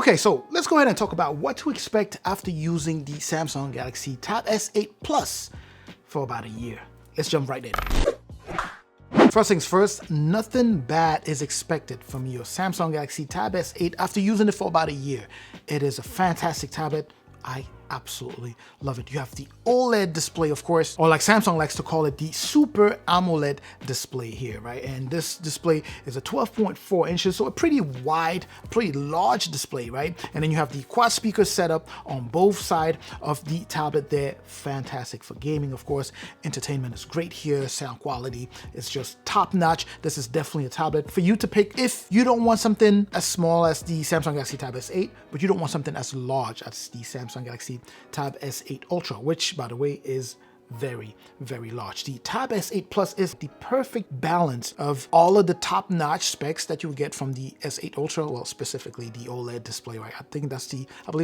Okay, so let's go ahead and talk about what to expect after using the Samsung Galaxy Tab S8 Plus for about a year. Let's jump right in. First things first, nothing bad is expected from your Samsung Galaxy Tab S8 after using it for about a year. It is a fantastic tablet. I absolutely love it. You have the OLED display, of course, or like Samsung likes to call it, the Super AMOLED display here, right? And this display is a 12.4 inches, so a pretty wide, pretty large display, right? And then you have the quad speaker setup on both sides of the tablet there. Fantastic for gaming, of course. Entertainment is great here. Sound quality is just top notch. This is definitely a tablet for you to pick if you don't want something as small as the Samsung Galaxy Tab S8, but you don't want something as large as the Samsung Galaxy Tab S8 Ultra, which by the way is very, very large. The Tab S8 Plus is the perfect balance of all of the top-notch specs that you would get from the S8 Ultra, well, specifically the OLED display, right? I believe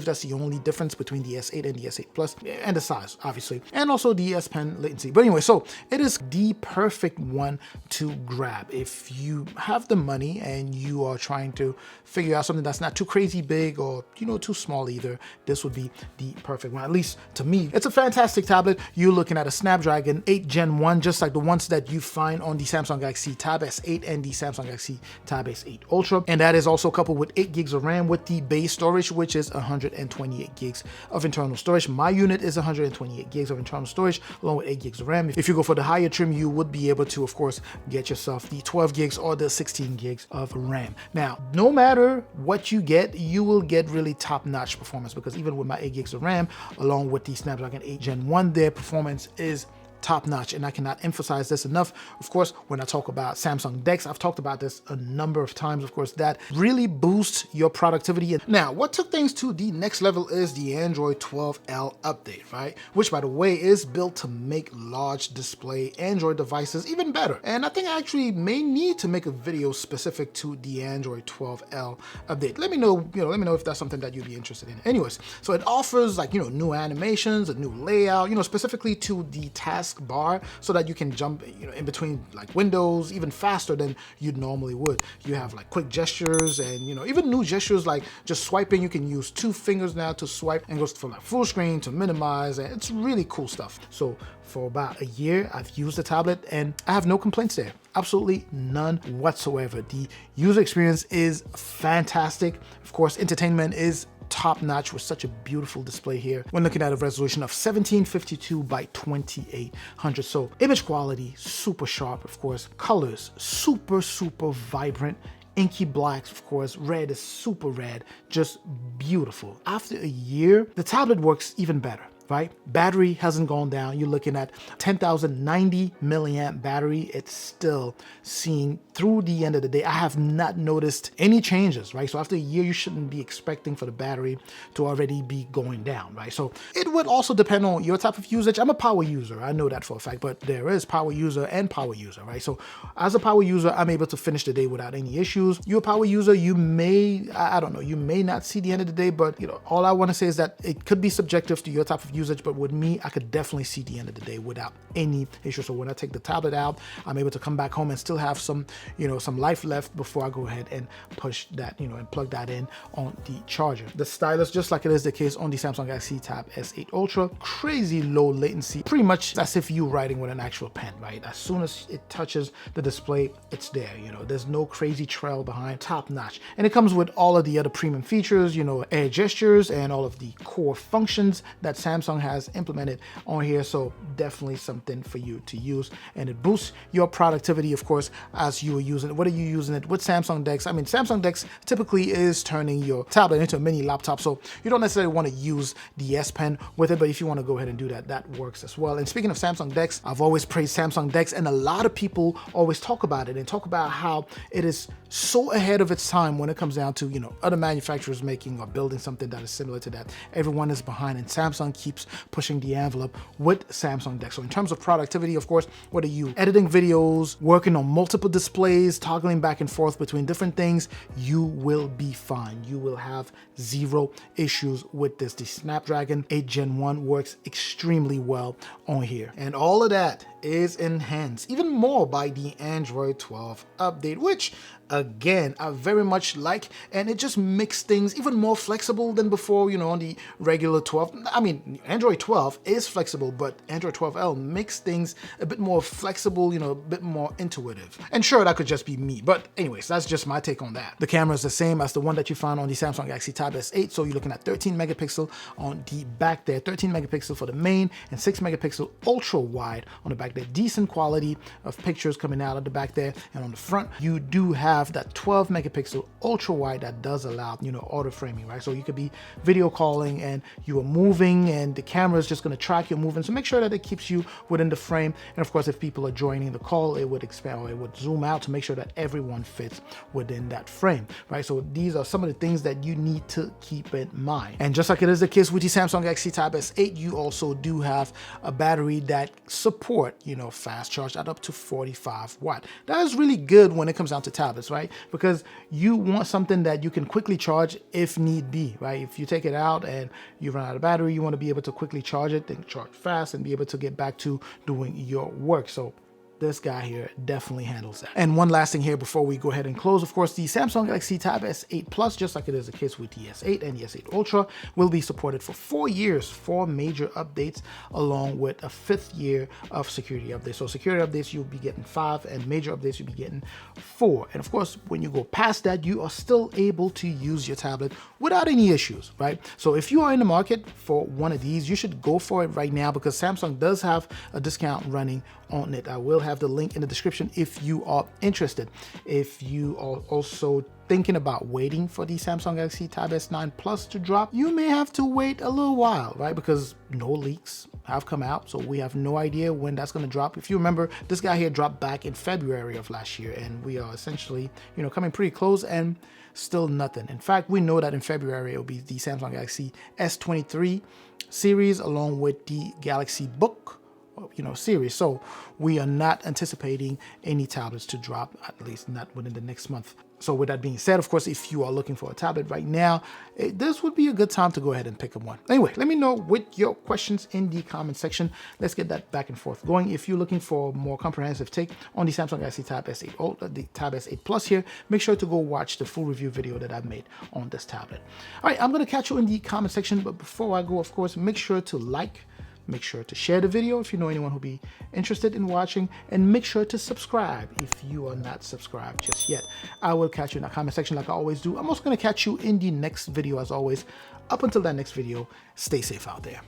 that's the only difference between the S8 and the S8 Plus, and the size, obviously, and also the S Pen latency. But anyway, so it is the perfect one to grab if you have the money and you are trying to figure out something that's not too crazy big or, you know, too small either. This would be the perfect one, at least to me. It's a fantastic tablet. You're looking at a Snapdragon 8 Gen 1, just like the ones that you find on the Samsung Galaxy Tab S8 and the Samsung Galaxy Tab S8 Ultra. And that is also coupled with 8 gigs of RAM with the base storage, which is 128 gigs of internal storage. My unit is 128 gigs of internal storage, along with 8 gigs of RAM. If you go for the higher trim, you would be able to, of course, get yourself the 12 gigs or the 16 gigs of RAM. Now, no matter what you get, you will get really top-notch performance, because even with my 8 gigs of RAM, along with the Snapdragon 8 Gen 1, their performance is top-notch, and I cannot emphasize this enough. Of course, when I talk about Samsung Dex, I've talked about this a number of times. Of course, that really boosts your productivity. Now, what took things to the next level is the Android 12L update, right? Which, by the way, is built to make large display Android devices even better. And I think I actually may need to make a video specific to the Android 12L update. Let me know, let me know if that's something that you'd be interested in. Anyways, so it offers like, new animations, a new layout, specifically to the task bar, so that you can jump in between like windows even faster than you normally would. You have like quick gestures and even new gestures like just swiping. You can use 2 fingers now to swipe, and goes from like full screen to minimize, and it's really cool stuff. So for about a year I've used the tablet and I have no complaints there. Absolutely none whatsoever. The user experience is fantastic. Of course, entertainment is top-notch with such a beautiful display here when looking at a resolution of 1752 by 2800. So image quality super sharp, of course. Colors super vibrant. Inky blacks, of course. Red is super red, just beautiful. After a year, the tablet works even better, right? Battery hasn't gone down. You're looking at 10,090 milliamp battery. It's still seeing through the end of the day. I have not noticed any changes, right? So after a year, you shouldn't be expecting for the battery to already be going down, right? So it would also depend on your type of usage. I'm a power user. I know that for a fact, but there is power user and power user, right? So as a power user, I'm able to finish the day without any issues. You're a power user, you may, I don't know, you may not see the end of the day, but all I want to say is that it could be subjective to your type of usage, but with me, I could definitely see the end of the day without any issue. So when I take the tablet out, I'm able to come back home and still have some, some life left before I go ahead and push that, and plug that in on the charger. The stylus, just like it is the case on the Samsung Galaxy Tab S8 Ultra, crazy low latency, pretty much as if you're writing with an actual pen, right? As soon as it touches the display, it's there, there's no crazy trail behind, top notch. And it comes with all of the other premium features, air gestures and all of the core functions that Samsung has implemented on here. So definitely something for you to use, and it boosts your productivity, of course, as you are using it. What are you using it with Samsung Dex? I mean, Samsung Dex typically is turning your tablet into a mini laptop, so you don't necessarily want to use the S Pen with it, but if you want to go ahead and do that, that works as well. And speaking of Samsung Dex, I've always praised Samsung Dex, and a lot of people always talk about it and talk about how it is so ahead of its time when it comes down to other manufacturers making or building something that is similar to that. Everyone is behind, and Samsung keeps pushing the envelope with Samsung Dex. So in terms of productivity, of course, whether you editing videos, working on multiple displays, toggling back and forth between different things, you will be fine. You will have zero issues with this. The Snapdragon 8 Gen 1 works extremely well on here. And all of that is enhanced even more by the Android 12 update, which again I very much like, and it just makes things even more flexible than before, on the regular 12. I mean, Android 12 is flexible, but Android 12L makes things a bit more flexible, a bit more intuitive. And sure, that could just be me, but anyways, that's just my take on that. The camera is the same as the one that you found on the Samsung Galaxy Tab S8, so you're looking at 13 megapixel on the back there, 13 megapixel for the main, and 6 megapixel ultra wide on the back there. Decent quality of pictures coming out of the back there, and on the front, you do have that 12 megapixel ultra wide that does allow, auto framing, right? So you could be video calling and you are moving and the camera is just going to track your movement. So make sure that it keeps you within the frame. And of course, if people are joining the call, it would expand or it would zoom out to make sure that everyone fits within that frame, right? So these are some of the things that you need to keep in mind. And just like it is the case with the Samsung Galaxy Tab S8, you also do have a battery that support, fast charge at up to 45 watt. That is really good when it comes down to tablets, right? Because you want something that you can quickly charge if need be, right? If you take it out and you run out of battery, you want to be able to quickly charge it, then charge fast and be able to get back to doing your work. So this guy here definitely handles that. And one last thing here before we go ahead and close, of course, the Samsung Galaxy Tab S8 Plus, just like it is the case with the S8 and the S8 Ultra, will be supported for 4 years, 4 major updates, along with a 5th year of security updates. So security updates, you'll be getting 5, and major updates, you'll be getting 4. And of course, when you go past that, you are still able to use your tablet without any issues, right? So if you are in the market for one of these, you should go for it right now, because Samsung does have a discount running on it. I will have the link in the description if you are interested. If you are also thinking about waiting for the Samsung Galaxy Tab S9 Plus to drop, you may have to wait a little while, right? Because no leaks have come out, so we have no idea when that's going to drop. If you remember, this guy here dropped back in February of last year, and we are essentially, coming pretty close and still nothing. In fact, we know that in February it'll be the Samsung Galaxy S23 series along with the Galaxy Book series. So we are not anticipating any tablets to drop, at least not within the next month. So with that being said, of course, if you are looking for a tablet right now, this would be a good time to go ahead and pick up one. Anyway, let me know with your questions in the comment section. Let's get that back and forth going. If you're looking for a more comprehensive take on the Samsung Galaxy Tab S8 Ultra, the Tab S8 Plus here, make sure to go watch the full review video that I've made on this tablet. All right, I'm going to catch you in the comment section, but before I go, of course, make sure to make sure to share the video if you know anyone who'll be interested in watching, and make sure to subscribe if you are not subscribed just yet. I will catch you in the comment section like I always do. I'm also going to catch you in the next video as always. Up until that next video, stay safe out there.